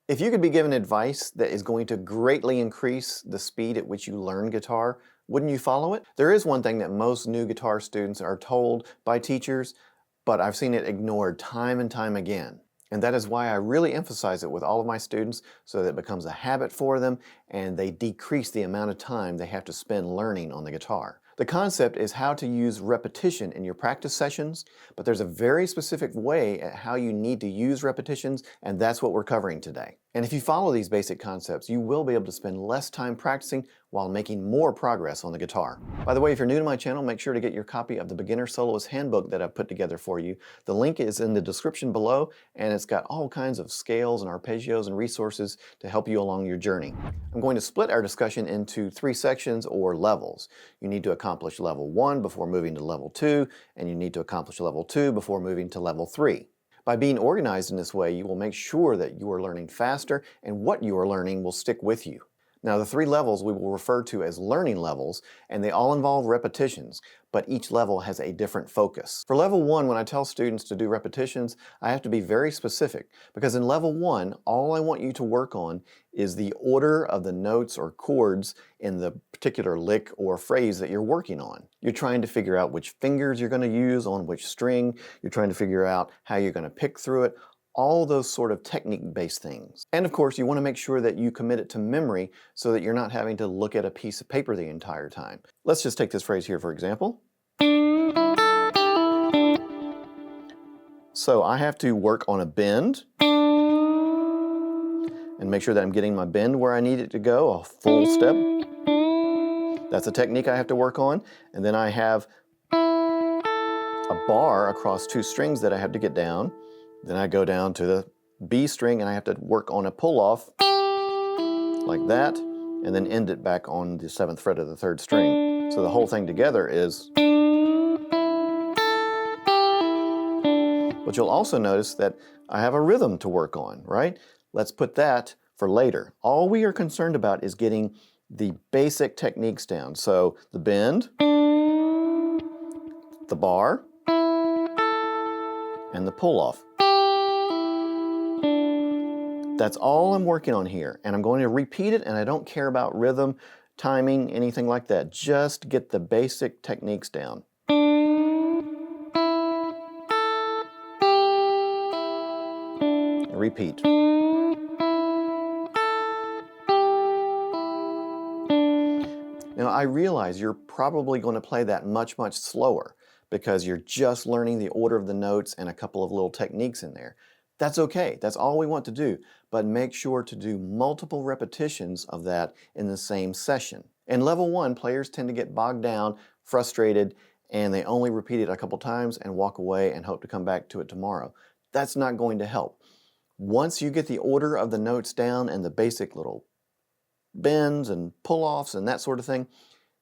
If you could be given advice that is going to greatly increase the speed at which you learn guitar, wouldn't you follow it? There is one thing that most new guitar students are told by teachers, but I've seen it ignored time and time again. And that is why I really emphasize it with all of my students so that it becomes a habit for them and they decrease the amount of time they have to spend learning on the guitar. The concept is how to use repetition in your practice sessions, but there's a very specific way at how you need to use repetitions, and that's what we're covering today. And if you follow these basic concepts, you will be able to spend less time practicing while making more progress on the guitar. By the way, if you're new to my channel, make sure to get your copy of the Beginner Soloist Handbook that I've put together for you. The link is in the description below, and it's got all kinds of scales and arpeggios and resources to help you along your journey. I'm going to split our discussion into 3 sections or levels. You need to accomplish level 1 before moving to level 2, and you need to accomplish level 2 before moving to level 3. By being organized in this way, you will make sure that you are learning faster and what you are learning will stick with you. Now, the 3 levels we will refer to as learning levels, and they all involve repetitions, but each level has a different focus. For level 1, when I tell students to do repetitions, I have to be very specific, because in level 1, all I want you to work on is the order of the notes or chords in the particular lick or phrase that you're working on. You're trying to figure out which fingers you're going to use on which string, you're trying to figure out how you're going to pick through it, all those sort of technique-based things. And of course, you want to make sure that you commit it to memory so that you're not having to look at a piece of paper the entire time. Let's just take this phrase here for example. So I have to work on a bend and make sure that I'm getting my bend where I need it to go, a full step. That's a technique I have to work on. And then I have a bar across 2 strings that I have to get down. Then I go down to the B string and I have to work on a pull-off like that, and then end it back on the 7th fret of the 3rd string. So the whole thing together is... But you'll also notice that I have a rhythm to work on, right? Let's put that for later. All we are concerned about is getting the basic techniques down. So the bend, the bar, and the pull-off. That's all I'm working on here, and I'm going to repeat it, and I don't care about rhythm, timing, anything like that. Just get the basic techniques down. Repeat. Now, I realize you're probably going to play that much slower because you're just learning the order of the notes and a couple of little techniques in there. That's okay. That's all we want to do. But make sure to do multiple repetitions of that in the same session. In level 1, players tend to get bogged down, frustrated, and they only repeat it a couple times and walk away and hope to come back to it tomorrow. That's not going to help. Once you get the order of the notes down and the basic little bends and pull-offs and that sort of thing,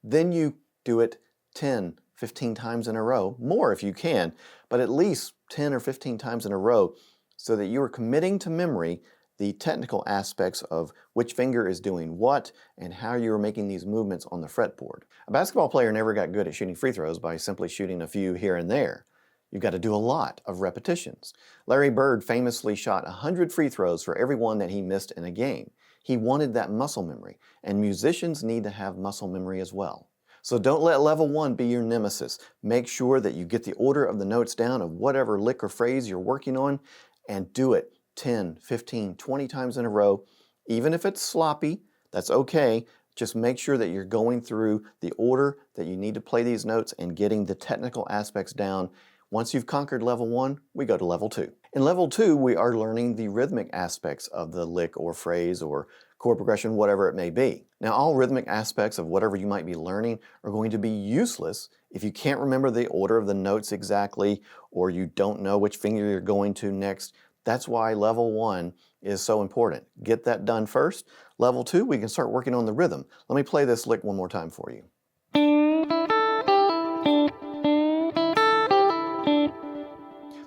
then you do it 10, 15 times in a row, more if you can, but at least 10 or 15 times in a row, so that you are committing to memory the technical aspects of which finger is doing what and how you're making these movements on the fretboard. A basketball player never got good at shooting free throws by simply shooting a few here and there. You've got to do a lot of repetitions. Larry Bird famously shot 100 free throws for every one that he missed in a game. He wanted that muscle memory, and musicians need to have muscle memory as well. So don't let level 1 be your nemesis. Make sure that you get the order of the notes down of whatever lick or phrase you're working on, and do it 10, 15, 20 times in a row. Even if it's sloppy, that's okay. Just make sure that you're going through the order that you need to play these notes and getting the technical aspects down. Once you've conquered level 1, we go to level 2. In level 2, we are learning the rhythmic aspects of the lick or phrase or chord progression, whatever it may be. Now, all rhythmic aspects of whatever you might be learning are going to be useless if you can't remember the order of the notes exactly, or you don't know which finger you're going to next. That's why level 1 is so important. Get that done first. Level 2, we can start working on the rhythm. Let me play this lick one more time for you.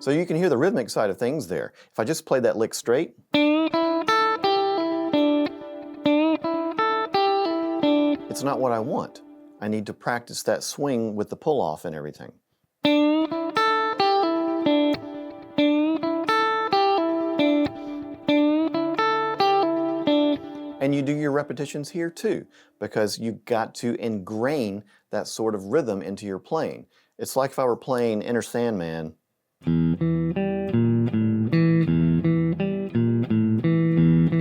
So you can hear the rhythmic side of things there. If I just play that lick straight, it's not what I want. I need to practice that swing with the pull-off and everything. And you do your repetitions here too, because you've got to ingrain that sort of rhythm into your playing. It's like if I were playing Enter Sandman.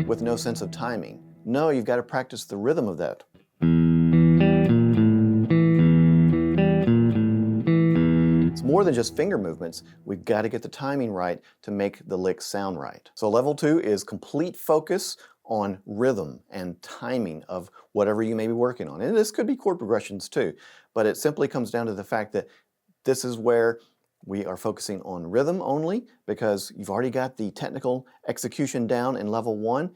With no sense of timing. No, you've got to practice the rhythm of that. It's more than just finger movements. We've got to get the timing right to make the lick sound right. So level 2 is complete focus on rhythm and timing of whatever you may be working on. And this could be chord progressions too, but it simply comes down to the fact that this is where we are focusing on rhythm only, because you've already got the technical execution down in level 1,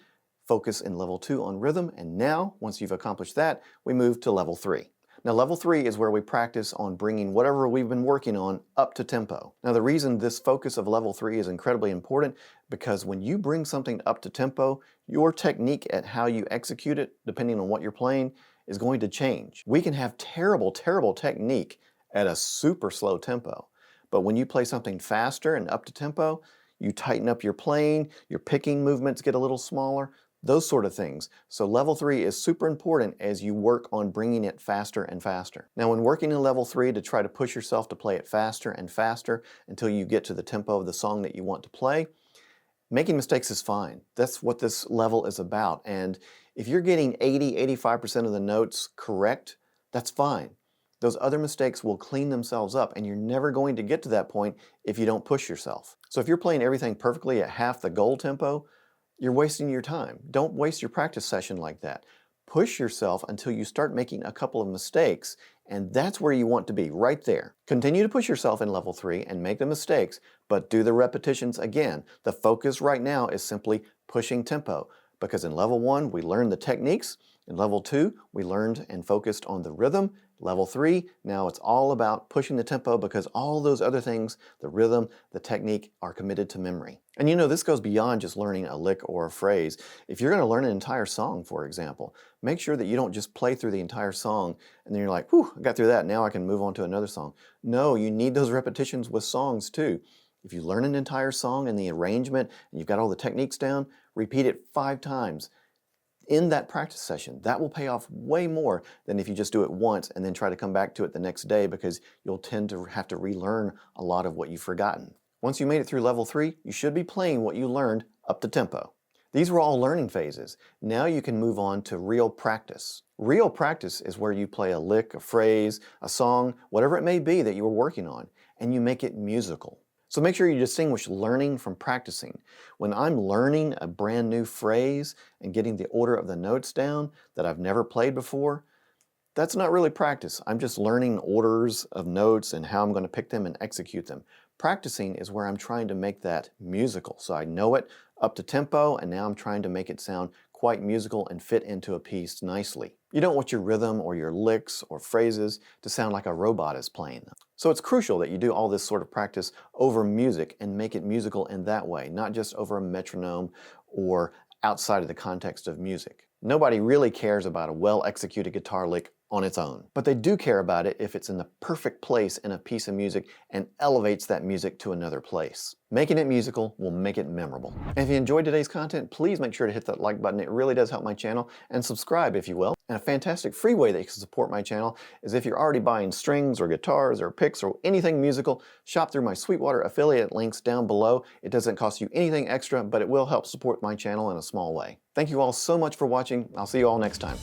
focus in level 2 on rhythm, and now, once you've accomplished that, we move to level 3. Now level 3 is where we practice on bringing whatever we've been working on up to tempo. Now the reason this focus of level 3 is incredibly important, because when you bring something up to tempo, your technique at how you execute it, depending on what you're playing, is going to change. We can have terrible technique at a super slow tempo. But when you play something faster and up to tempo, you tighten up your playing, your picking movements get a little smaller, those sort of things. So level 3 is super important as you work on bringing it faster and faster. Now when working in level 3 to try to push yourself to play it faster and faster until you get to the tempo of the song that you want to play, making mistakes is fine. That's what this level is about. And if you're getting 80–85% of the notes correct, that's fine. Those other mistakes will clean themselves up, and you're never going to get to that point if you don't push yourself. So if you're playing everything perfectly at half the goal tempo, you're wasting your time. Don't waste your practice session like that. Push yourself until you start making a couple of mistakes, and that's where you want to be, right there. Continue to push yourself in level 3 and make the mistakes, but do the repetitions again. The focus right now is simply pushing tempo, because in level 1 we learned the techniques, in level 2 we learned and focused on the rhythm, level 3, now it's all about pushing the tempo, because all those other things, the rhythm, the technique, are committed to memory. And you know, this goes beyond just learning a lick or a phrase. If you're going to learn an entire song, for example, make sure that you don't just play through the entire song and then you're like, whew, I got through that, now I can move on to another song. No, you need those repetitions with songs too. If you learn an entire song and the arrangement and you've got all the techniques down, repeat it 5 times. In that practice session, that will pay off way more than if you just do it once and then try to come back to it the next day, because you'll tend to have to relearn a lot of what you've forgotten. Once you made it through level 3, you should be playing what you learned up to tempo. These were all learning phases. Now you can move on to real practice. Real practice is where you play a lick, a phrase, a song, whatever it may be that you were working on, and you make it musical. So make sure you distinguish learning from practicing. When I'm learning a brand new phrase and getting the order of the notes down that I've never played before, that's not really practice. I'm just learning orders of notes and how I'm going to pick them and execute them. Practicing is where I'm trying to make that musical. So I know it up to tempo, and now I'm trying to make it sound quite musical and fit into a piece nicely. You don't want your rhythm or your licks or phrases to sound like a robot is playing them. So it's crucial that you do all this sort of practice over music and make it musical in that way, not just over a metronome or outside of the context of music. Nobody really cares about a well-executed guitar lick on its own, but they do care about it if it's in the perfect place in a piece of music and elevates that music to another place. Making it musical will make it memorable. And if you enjoyed today's content, please make sure to hit that like button. It really does help my channel, and subscribe if you will. And a fantastic free way that you can support my channel is if you're already buying strings or guitars or picks or anything musical, shop through my Sweetwater affiliate links down below. It doesn't cost you anything extra, but it will help support my channel in a small way. Thank you all so much for watching. I'll see you all next time.